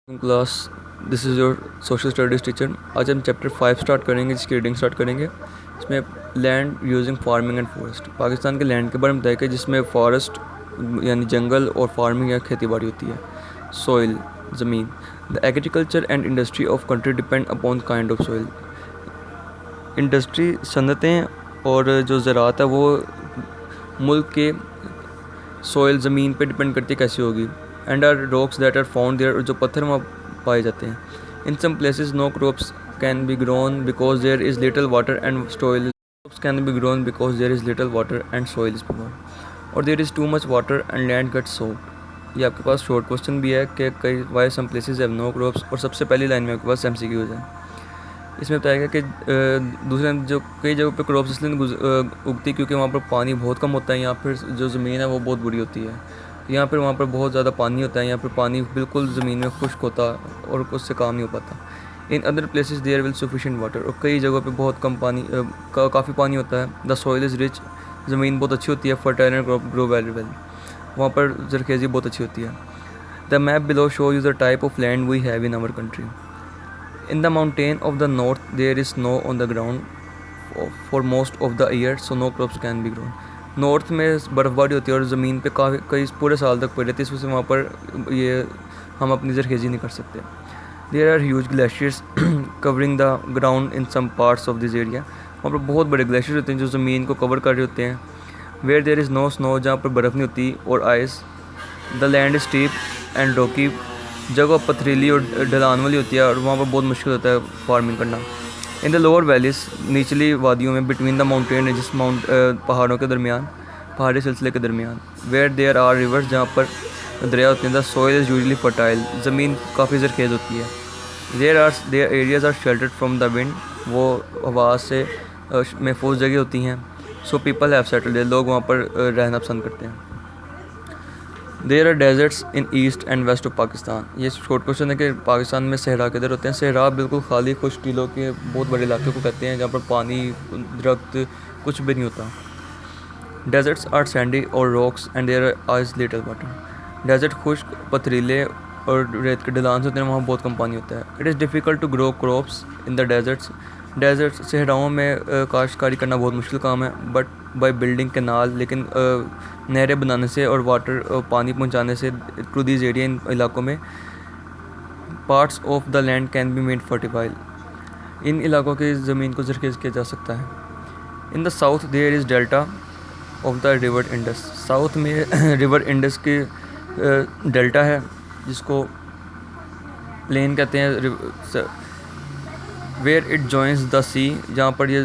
Class, this is your social studies teacher. आज हम chapter 5 start करेंगे, जिसकी रीडिंग स्टार्ट करेंगे। इसमें land using farming and forest, Pakistan के लैंड के बारे में बताया जिसमें फॉरेस्ट यानी जंगल और फार्मिंग या खेती बाड़ी होती है। सॉइल, ज़मीन। The agriculture and industry of country depend upon kind of soil. Industry, सनतें और जो ज़राअत है वो मुल्क के सॉइल, ज़मीन पे डिपेंड करती है कैसी होगी। And are rocks that are found there, जो पत्थर वहाँ पाए जाते हैं। In some places no crops can be grown because there is little water and soil. Crops can be grown because there is little water and soil is poor, और there is too much water and land gets soaked. ये आपके पास short question भी है कि कई why some places have no crops, और सबसे पहली लाइन में आपके पास MCQs है। इसमें बताया गया कि दूसरे जो कई जगहों पे क्रॉप्स इसलिए उगती क्योंकि वहाँ पर पानी बहुत कम होता है, या फिर जो ज़मीन है वो बहुत बुरी होती है। यहाँ पर वहाँ पर बहुत ज़्यादा पानी होता है, यहाँ पर पानी बिल्कुल ज़मीन में खुश्क होता है और उससे काम नहीं हो पाता। In other places there will sufficient water, और कई जगहों पे बहुत कम पानी काफ़ी पानी होता है। द सॉइल इज़ रिच, ज़मीन बहुत अच्छी होती है। Fertile and grow very well, वहाँ पर जरखेज़ी बहुत अच्छी होती है। The map below show you the type of land we have in our country. In the mountain of the north, there is snow on the ground for most of the year, so no crops can be grown. North में बर्फ़बारी होती है और ज़मीन पे काफ़ी कई पूरे साल तक पड़ी रहती है, इस वजह से वहाँ पर ये हम अपनी ज़रखेज़ी नहीं कर सकते। There are huge glaciers covering the ground in some parts of this area. वहाँ पर बहुत बड़े ग्लेशियर्स होते हैं जो ज़मीन को कवर कर रहे होते हैं। Where there is no snow, जहाँ पर बर्फ़ नहीं होती, और ice. The land steep and rocky, जगह पथरीली और ढलान वाली होती है और वहाँ पर बहुत मुश्किल होता है फार्मिंग करना। इन द लोअर वैलीज, निचली वादियों में, बिटवीन द माउंटेन, जिस पहाड़ों के दरमियान, पहाड़ी सिलसिले के दरमियान। वेयर देयर आर रिवर्स, जहाँ पर दरिया होते हैं। The soil is usually fertile, ज़मीन काफ़ी ज़रखेज़ होती है। Their areas are sheltered from the wind, वो हवा से महफूज जगह होती हैं। सो पीपल हैव सेटल्ड, लोग वहाँ पर रहना पसंद करते हैं। There are deserts in east and west of Pakistan. ये शॉर्ट क्वेश्चन है कि पाकिस्तान में सहरा किधर होते हैं। सहरा बिल्कुल खाली खुश्क टीलों के बहुत बड़े इलाके को कहते हैं, जहाँ पर पानी, दरख्त कुछ भी नहीं होता। डेजर्ट्स आर सैंडी और rocks and there are little water. Desert खुश्क, पथरीले और रेत के ढलान से होते हैं, वहाँ बहुत कम पानी होता है। It is difficult to grow crops in the deserts. Desert सहराओं में काश्तकारी करना बहुत मुश्किल काम है। बट बाय बिल्डिंग कैनाल, लेकिन नहरें बनाने से और वाटर पानी पहुंचाने से टू दिस एरिया, इन इलाकों में, parts of the land can be made fertile, इन इलाकों की ज़मीन को जरखेज़ किया जा सकता है। In the south there is delta of the river Indus. South में रिवर इंडस के डेल्टा है, जिसको प्लेन कहते हैं। Where it joins the sea, जहाँ पर ये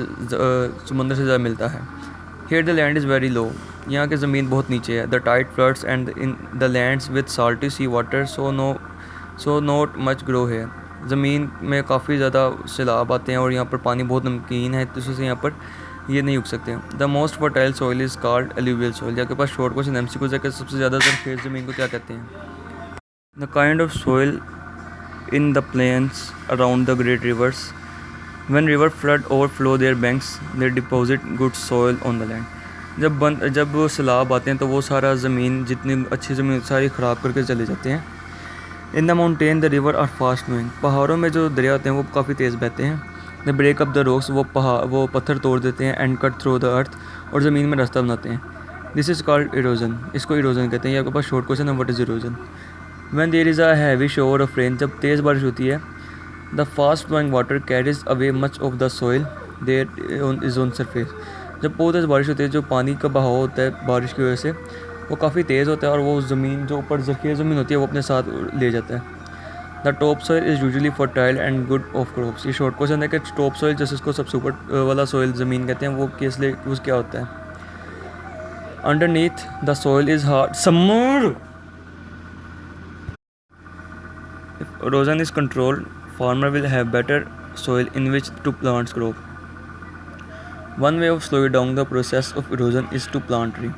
समुंदर से ज़्यादा मिलता है। Here the land is very low, यहाँ की ज़मीन बहुत नीचे है। The Tide floods and in the lands with salty sea water, so not much grow है। ज़मीन में काफ़ी ज़्यादा सैलाब आते हैं और यहाँ पर पानी बहुत नमकीन है, तो इससे यहाँ पर ये नहीं उग सकते। The most fertile soil is called alluvial soil. आपके पास शॉर्ट क्वेश्चन MCQ है कि सबसे ज़्यादा जरखेज़ ज़मीन को क्या कहते हैं। The kind of soil in the plains around the great rivers. When river flood overflow their banks, they deposit good soil on the land. जब वो सैलाब आते हैं तो वो सारा ज़मीन, जितनी अच्छी ज़मीन सारी ख़राब करके चले जाते हैं। In the mountain the river are fast moving. पहाड़ों में जो दरिया होते हैं वो काफ़ी तेज़ बहते हैं। The break up the rocks, वो पत्थर तोड़ देते हैं। And cut through the earth, और ज़मीन में रास्ता बनाते हैं। दिस इज़ कॉल्ड इरोजन, इसको इरोजन कहते हैं। ये आपके पास शॉर्ट क्वेश्चन है, what is erosion. When there is a heavy shower of rain, जब तेज़ बारिश होती है, the fast flowing water carries away much of the soil there is on surface. जब बहुत तेज़ बारिश होती है, जो पानी का बहाव होता है बारिश की वजह से, वो काफ़ी तेज़ होता है और वो ज़मीन, जो ऊपर जरखेज़ ज़मीन होती है, वो अपने साथ ले जाता है। The top soil is usually fertile and good of crops. ये शॉर्ट क्वेश्चन है कि टॉप सॉइल, जैसे इसको सबसे ऊपर वाला सॉइल ज़मीन कहते हैं, वो किस लिए यूज़ क्या होता है। Underneath the soil is hard summer. If erosion is controlled, farmer will have better soil in which to plant crop. One way of slowing down the process of erosion is to plant tree.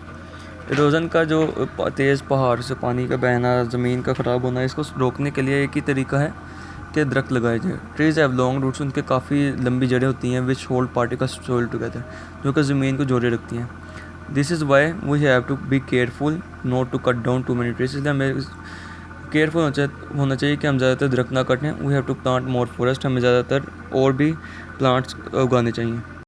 erosion का जो तेज़ पहाड़ से पानी का बहना, ज़मीन का ख़राब होना, इसको रोकने के लिए एक ही तरीका है कि दरख्त लगाए जाए। ट्रीज हैव लॉन्ग रूट्स, उनके काफ़ी लंबी जड़ें होती हैं, which hold particles soil together, जो कि ज़मीन को जोड़े रखती हैं। This is why we have to be careful not to cut down too many trees. इसलिए हमें केयरफुल होना चाहिए कि हम ज़्यादातर दरख्त ना काटें। We have to plant more forest, हमें ज़्यादातर और भी प्लांट्स उगाने चाहिए।